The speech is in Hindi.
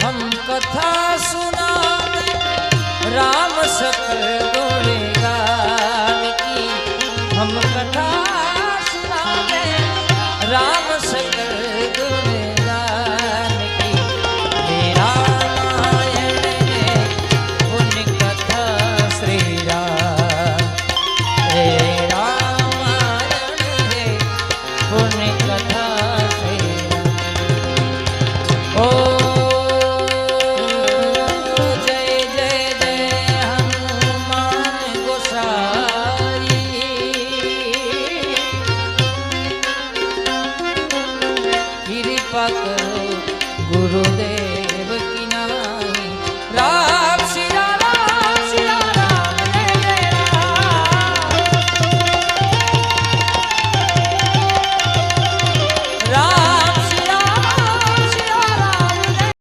हम कथा सुनाते राम सकल गुण गान की। हम कथा सुनाते राम सकल गुण गान की। हे रामायण है पुण्य कथा श्री राम। हे रामायण है पुण्य कथा श्री राम। ओ गुरुदेव की नाई।